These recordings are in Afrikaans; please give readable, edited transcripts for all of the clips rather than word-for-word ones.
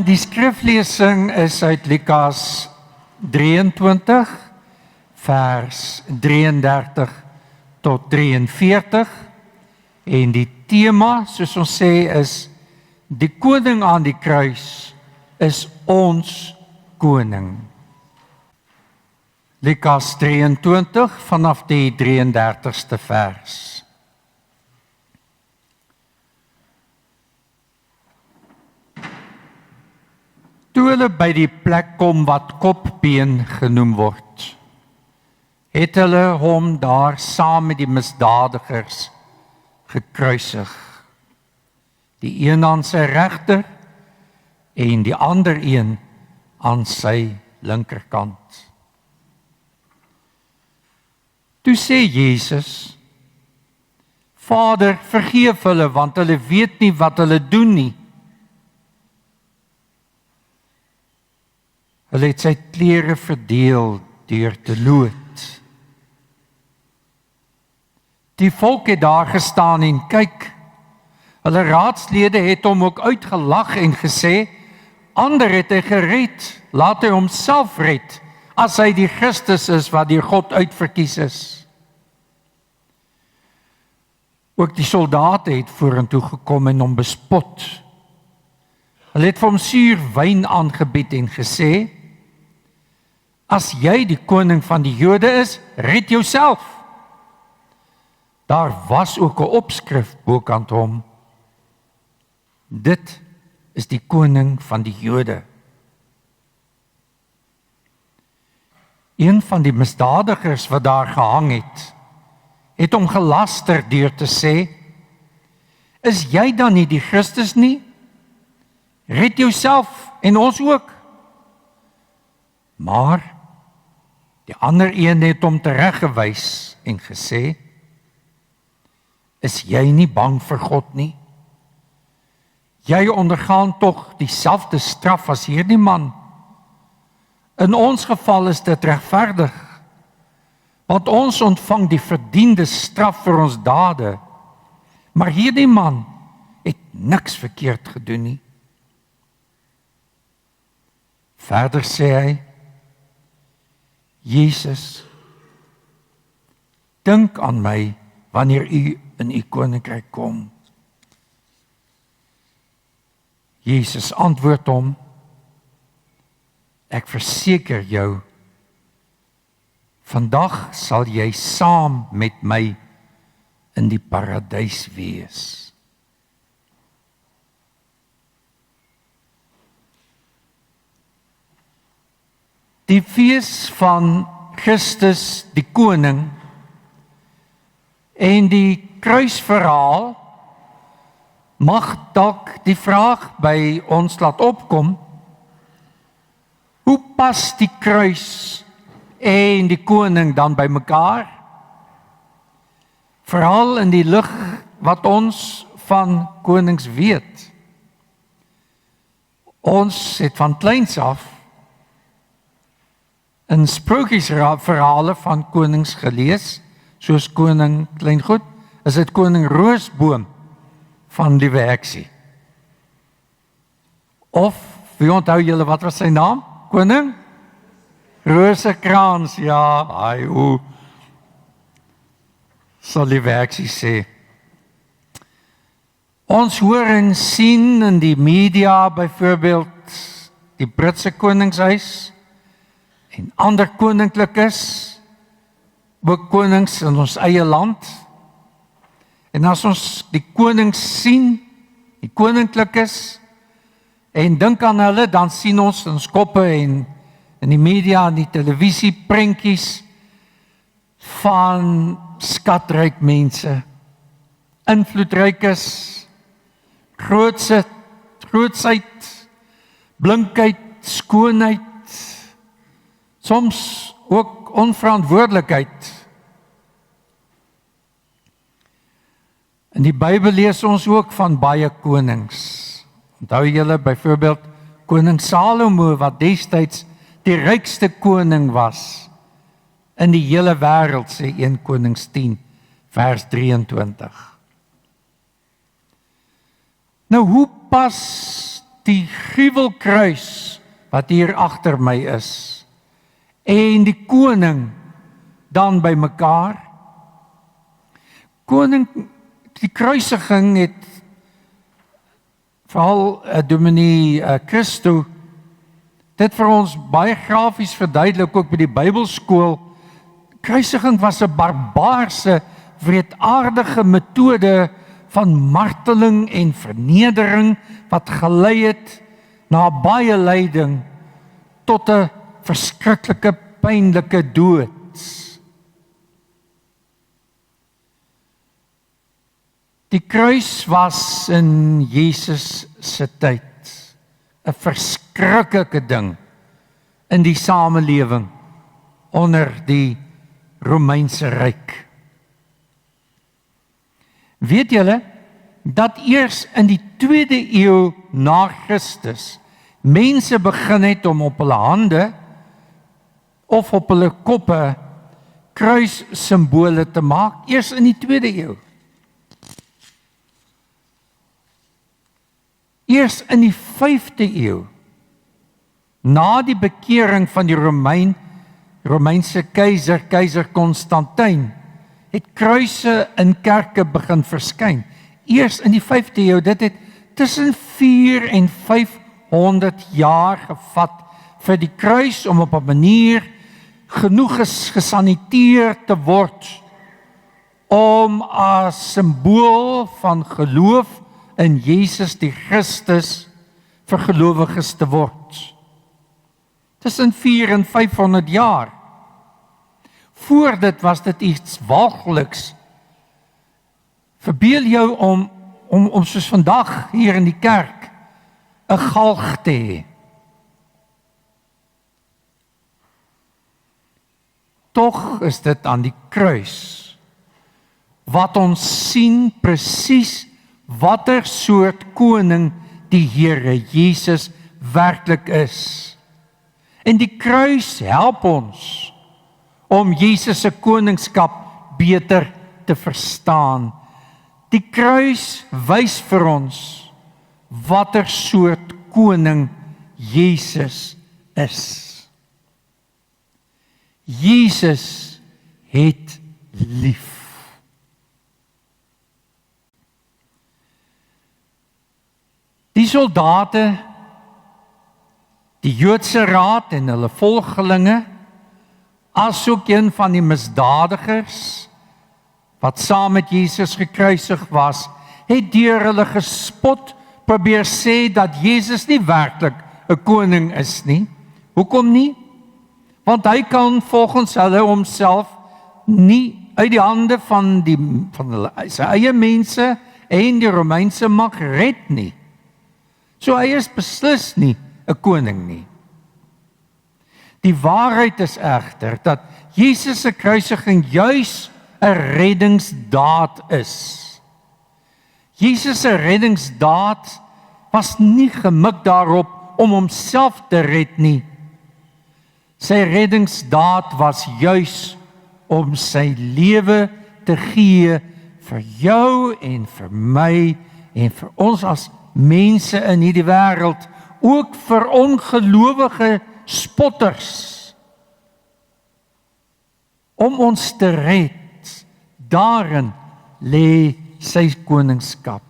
Die skriflesing is uit Lukas 23, vers 33 tot 43. En die tema, soos ons sê, is die koning aan die kruis is ons koning. Lukas 23 vanaf die 33ste vers. Toe hulle by die plek kom wat Kopbeen genoem word, het hulle hom daar saam met die misdadigers gekruisig. Die een aan sy regter en die ander een aan sy linkerkant. Toe sê Jesus: Vader, vergeef hulle, want hulle weet nie wat hulle doen nie. Hulle het sy klere verdeel deur te loot. Die volk het daar gestaan en kyk. Hulle raadslede het hom ook uitgelag en gesê: Ander het hy gered, laat hy homself red, as hy die Christus is wat deur God uitverkies is. Ook die soldate het vorentoe gekom en hom bespot. Hulle het vir hom suur wyn aangebied en gesê: As jy die koning van die Jode is, red jouself. Daar was ook 'n opskrif bokant hom: Dit is die koning van die Jode. Een van die misdadigers wat daar gehang het hom gelaster deur te sê: Is jy dan nie die Christus nie? Red jouself en ons ook. Maar die ander een het hom tereggewys en gesê: Is jy nie bang vir God nie? Jy ondergaan tog dieselfde straf as hierdie man. In ons geval is dit regverdig, want ons ontvang die verdiende straf vir ons dade. Maar hierdie man het niks verkeerd gedoen nie. Verder sê hy: Jesus, dink aan my wanneer u in u koninkryk kom. Jesus antwoord hom: Ek verseker jou, vandag sal jy saam met my in die paradys wees. Die fees van Christus die koning en die kruisverhaal mag dalk die vraag by ons laat opkom: hoe pas die kruis en die koning dan by mekaar? Veral in die lig wat ons van konings weet. Ons het van kleins af in sprokiesverhale van konings gelees, soos koning Kleingoed, is dit koning Roosboom van die Werksie. Of, wie onthou julle wat was sy naam? Koning? Rosekrans, ja, hoe sal die Werksie sê. Ons hoor en sien in die media byvoorbeeld die Britse koningshuis en ander koninklikes, ook konings in ons eie land. En as ons die konings sien, die koninklikes, en dink aan hulle, dan sien ons in ons koppe en in die media en die televisie prentjies van skatryk mense, invloedrykes, grootsheid, blinkheid, skoonheid, soms ook onverantwoordelikheid. In die Bybel lees ons ook van baie konings. Onthou julle byvoorbeeld koning Salomo, wat destyds die rykste koning was in die hele wêreld, sê 1 Konings 10 vers 23. Nou hoe pas die gruwelkruis wat hier agter my is, en die koning dan by mekaar. Die kruisiging het veral Dominee Christo dit vir ons baie grafies verduidelik, ook by die Bybelskool. Kruisiging was 'n barbaarse, wreedaardige metode van marteling en vernedering wat gelei het na baie lyding tot 'n verskriklike, pynlike dood. Die kruis was in Jesus se tyd 'n verskriklike ding in die samelewing onder die Romeinse ryk. Weet julle dat eers in die 2de eeu na Christus mense begin het om op hulle hande of op hulle koppe kruissimbole te maak, eers in die 2de eeu. Eers in die 5de eeu, na die bekering van die Romeinse keiser Konstantin, het kruise in kerke begin verskyn. Eers in die 5de eeu, dit het tussen 4 en 500 jaar gevat vir die kruis om op 'n manier genoeg gesaniteer te word om as simbool van geloof in Jesus die Christus vir gelowiges te word. Tussen 4 en 500 jaar. Voor dit was dit iets walgeliks. Verbeel jou om soos vandag hier in die kerk 'n galg te hê. Tog is dit aan die kruis wat ons sien presies watter soort koning die Here Jesus werklik is. En die kruis help ons om Jesus se koningskap beter te verstaan. Die kruis wys vir ons watter soort koning Jesus is. Jesus het lief. Die soldate, die Joodse raad en hulle volgelinge, asook een van die misdadigers wat saam met Jesus gekruisig was, het deur hulle gespot probeer sê dat Jesus nie werklik 'n koning is nie. Hoekom nie? Want hy kan volgens hulle homself nie uit die hande van hulle sy eie mense en die Romeinse mag red nie. So hy is beslis nie 'n koning nie. Die waarheid is egter dat Jesus se kruisiging juis 'n reddingsdaad is. Jesus se reddingsdaad was nie gemik daarop om homself te red nie. Sy reddingsdaad was juis om sy lewe te gee vir jou en vir my en vir ons as mense in hierdie wêreld, ook vir ongelowige spotters, om ons te red. Daarin lê sy koningskap.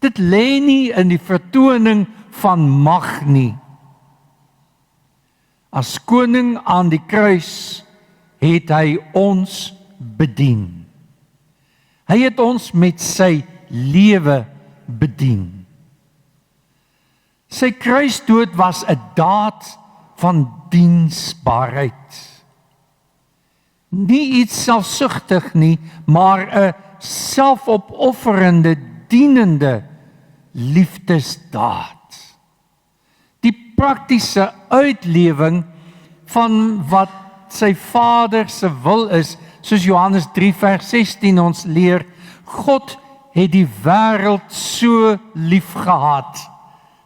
Dit lê nie in die vertoning van mag nie. As koning aan die kruis het hy ons bedien. Hy het ons met sy lewe bedien. Sy kruisdood was 'n daad van diensbaarheid. Nie iets selfsugtig nie, maar 'n selfopofferende, dienende liefdesdaad. Die praktiese uitlewing van wat sy Vader se wil is, soos Johannes 3 vers 16 ons leer, God het die wêreld so lief gehad,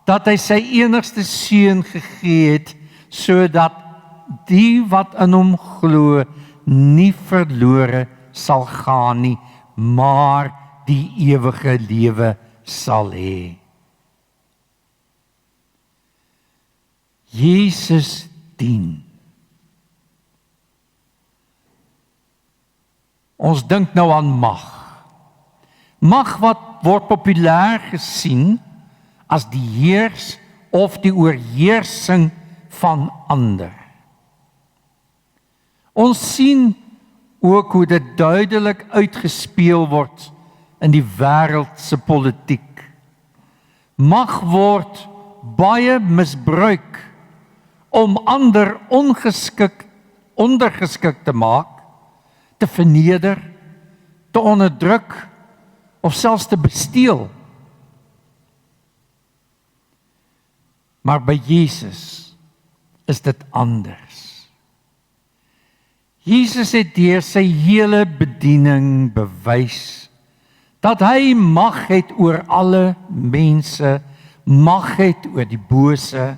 dat hy sy enigste seun gegee het, sodat die wat in hom glo, nie verlore sal gaan nie, maar die ewige lewe sal hê. Jesus dien. Ons dink nou aan mag. Mag wat word populêr gesien as die heers of die oorheersing van ander. Ons sien ook hoe dit duidelik uitgespeel word in die wêreldse politiek. Mag word baie misbruik om ander ondergeskik te maak, te verneder, te onderdruk of selfs te besteel. Maar by Jesus is dit anders. Jesus het deur sy hele bediening bewys dat hy mag het oor alle mense, mag het oor die bose,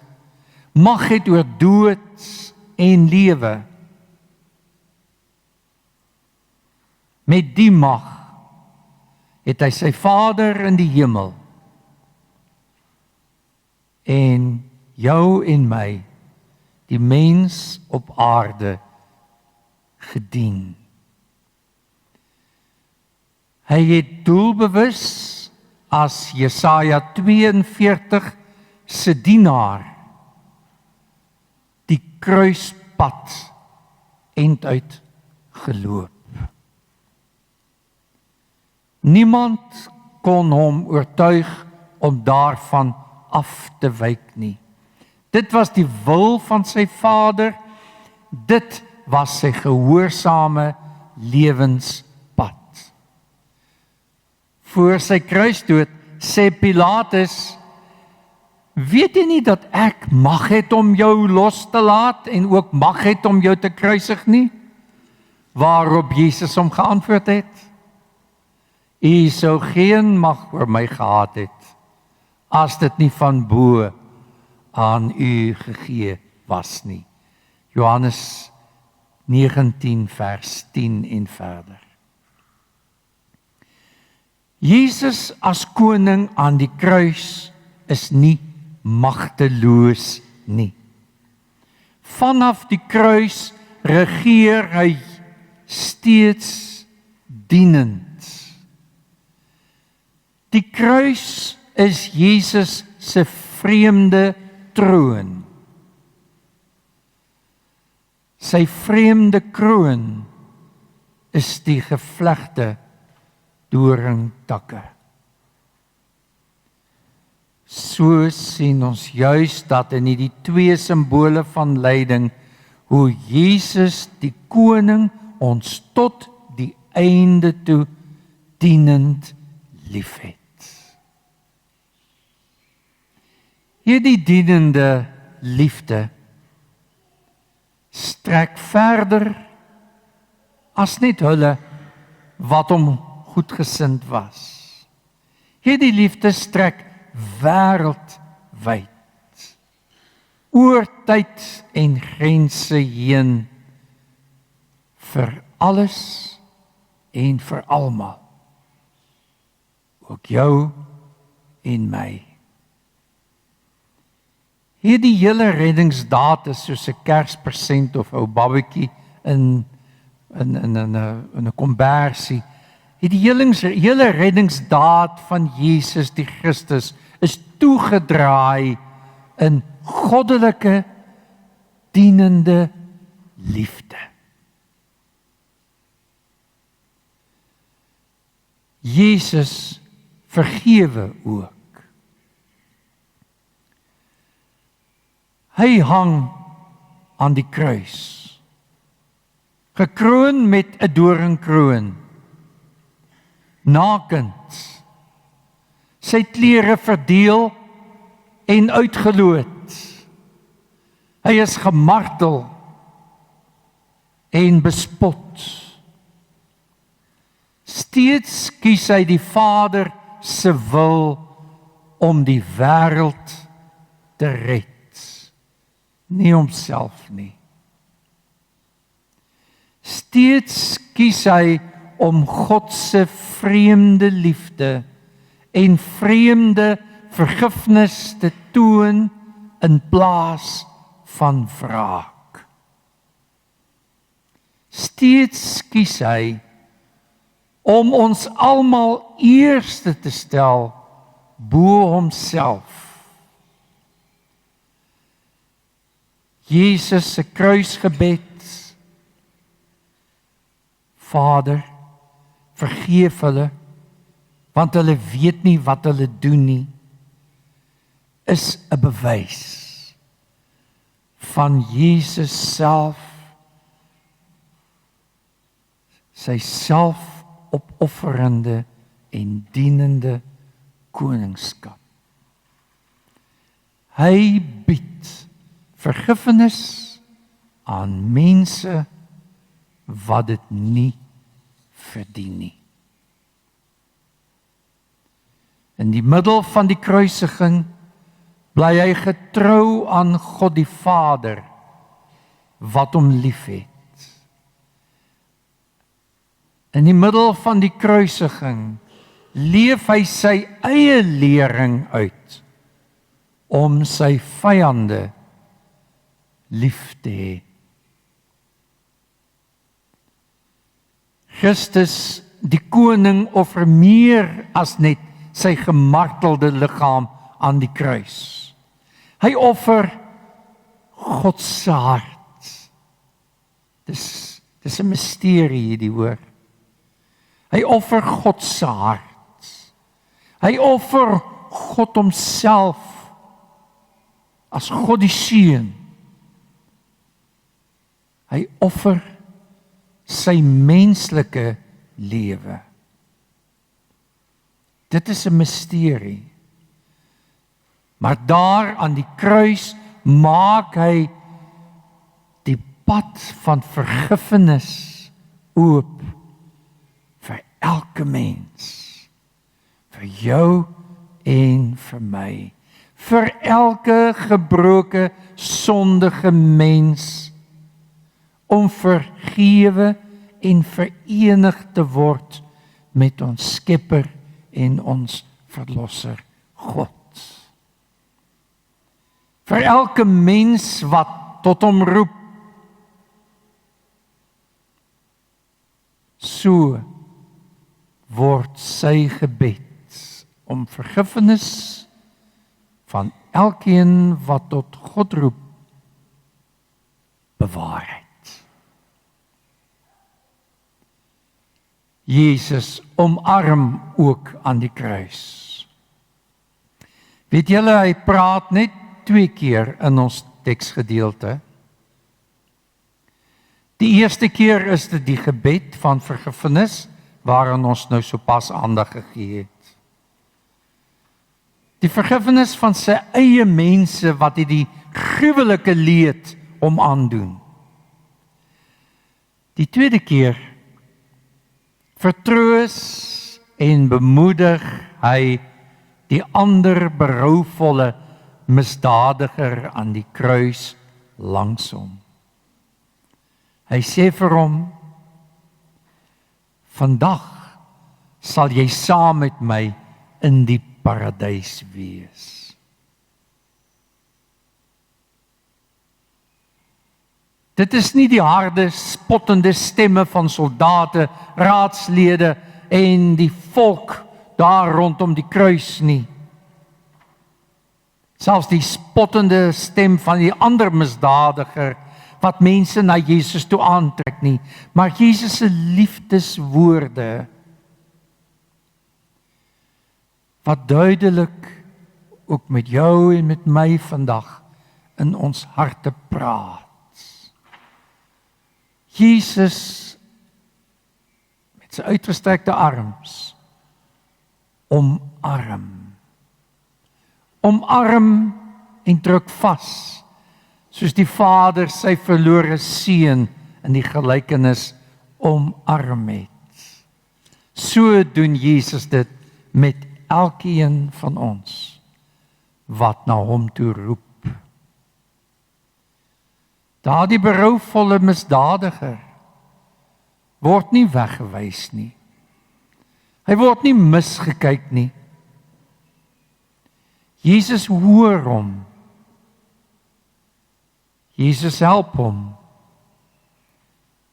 mag het oor dood en lewe. Met die mag het hy sy Vader in die hemel en jou en my, die mens op aarde, gedien. Hy het doelbewus as Jesaja 42 se dienaar die kruispad enduit geloop. Niemand kon hom oortuig om daarvan af te wyk nie. Dit was die wil van sy Vader, dit was sy gehoorsame lewenspad. Voor sy kruisdood sê Pilatus, weet jy nie dat ek mag het om jou los te laat en ook mag het om jou te kruisig nie? Waarop Jesus hom geantwoord het, U sou geen mag oor my gehad het, as dit nie van bo aan u gegee was nie. Johannes 19 vers 10 en verder. Jesus as koning aan die kruis is nie magteloos nie. Vanaf die kruis regeer hy steeds dienend. Die kruis is Jesus se vreemde troon. Sy vreemde kroon is die gevlegte doringtakke. So sien ons juis dat in die twee simbole van lyding, hoe Jesus die koning ons tot die einde toe dienend liefhet. Hierdie dienende liefde strek verder as net hulle wat hom goedgesind was. Hierdie liefde strek wêreldwyd, oor tyd en grense heen, vir alles en vir almal, ook jou en my. Hierdie hele reddingsdaad is soos 'n Kerspresent of 'n ou babatjie in 'n kombersie. Hierdie hele reddingsdaad van Jesus die Christus is toegedraai in goddelike dienende liefde. Jesus vergewe ook. Hy hang aan die kruis, gekroon met 'n doringkroon, nakend, sy klere verdeel en uitgeloot. Hy is gemartel en bespot. Steeds kies hy die Vader se wil om die wêreld te red. Nie homself nie. Steeds kies hy om God se vreemde liefde en vreemde vergifnis te toon in plaas van wraak. Steeds kies hy om ons almal eerste te stel bo homself. Jesus se kruisgebed: Vader, vergeef hulle, want hulle weet nie wat hulle doen nie, is 'n bewys van Jesus self, sy selfopofferende en dienende koningskap. Hy bied vergifnis aan mense wat dit nie verdien nie. In die middel van die kruisiging bly hy getrou aan God die Vader wat hom liefhet. In die middel van die kruisiging leef hy sy eie lering uit om sy vyande lief te hê. Christus, die koning, offer meer as net sy gemartelde liggaam aan die kruis. Hy offer God se hart. Dis 'n misterie hierdie, hoor. Hy offer God se hart. Hy offer God homself as God die Seun. Hy offer sy menslike lewe. Dit is 'n misterie. Maar daar aan die kruis maak hy die pad van vergifnis oop vir elke mens, vir jou en vir my, vir elke gebroke, sondige mens, om vergewe en verenig te word met ons Skepper en ons Verlosser God. Vir elke mens wat tot hom roep, so word sy gebed om vergifnis van elkeen wat tot God roep, bewaarheid. Jesus omarm ook aan die kruis. Weet julle, hy praat net 2 keer in ons teksgedeelte. Die eerste keer is dit die gebed van vergifnis, waaraan ons nou sopas aandag gegee het. Die vergifnis van sy eie mense wat hy die gruwelike leed hom aandoen. Die tweede keer vertroos en bemoedig hy die ander berouvolle misdadiger aan die kruis langs hom. Hy sê vir hom: vandag sal jy saam met my in die paradys wees. Dit is nie die harde, spottende stemme van soldate, raadslede en die volk daar rondom die kruis nie. Selfs die spottende stem van die ander misdadiger wat mense na Jesus toe aantrek nie, maar Jesus se liefdeswoorde wat duidelik ook met jou en met my vandag in ons harte praat. Jesus met sy uitgestrekte arms omarm en druk vas, soos die Vader sy verlore seun in die gelykenis omarm het. So doen Jesus dit met elkeen van ons wat na hom toe roep. Daardie berouvolle misdadiger word nie weggewys nie. Hy word nie misgekyk nie. Jesus hoor hom. Jesus help hom.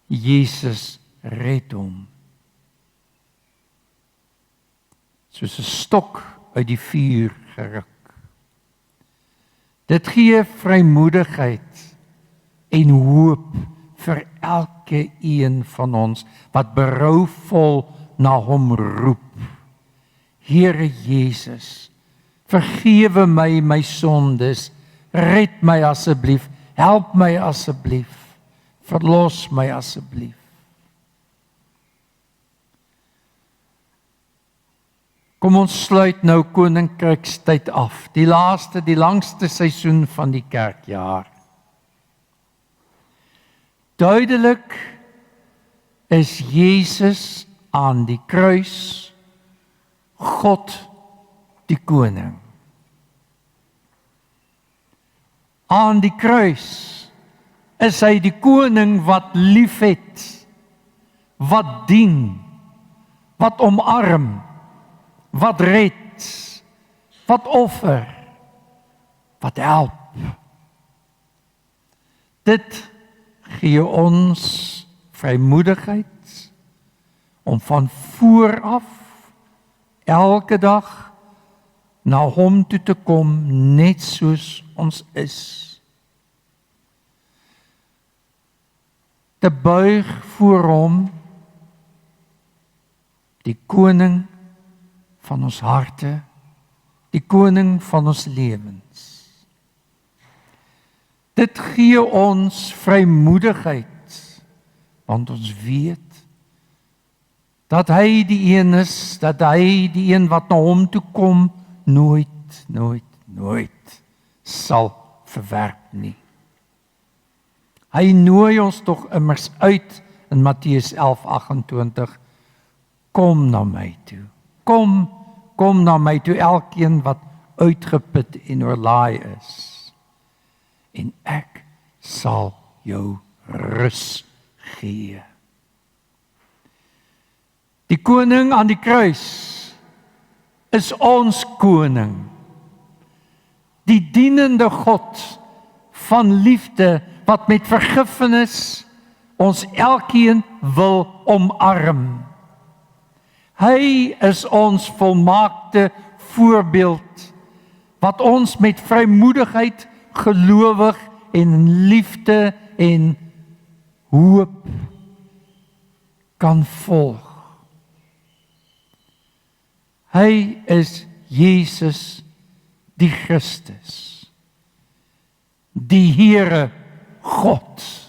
Jesus red hom. Soos 'n stok uit die vuur geruk. Dit gee vrymoedigheid en hoop vir elke een van ons wat berouvol na hom roep. Here Jesus, vergewe my my sondes, red my asseblief, help my asseblief, verlos my asseblief. Kom ons sluit nou koninkrykstyd af, die langste seisoen van die kerkjaar. Duidelik is Jesus aan die kruis, God die koning. Aan die kruis is hy die koning wat liefhet, wat dien, wat omarm, wat red, wat offer, wat help. Dit gee ons vrymoedigheid om van vooraf elke dag na hom toe te kom, net soos ons is. Te buig voor hom, die koning van ons harte, die koning van ons lewens. Dit gee ons vrymoedigheid, want ons weet dat hy die een is, dat hy die een wat na hom toe kom, nooit sal verwerp nie. Hy nooi ons tog immers uit in Matteus 11:28, kom na my toe. Kom na my toe, elkeen wat uitgeput en oorlaai is. En ek sal jou rus gee. Die koning aan die kruis is ons koning. Die dienende God van liefde wat met vergifnis ons elkeen wil omarm. Hy is ons volmaakte voorbeeld, wat ons met vrymoedigheid, gelowig en liefde en hoop kan volg. Hy is Jesus die Christus, die Here God.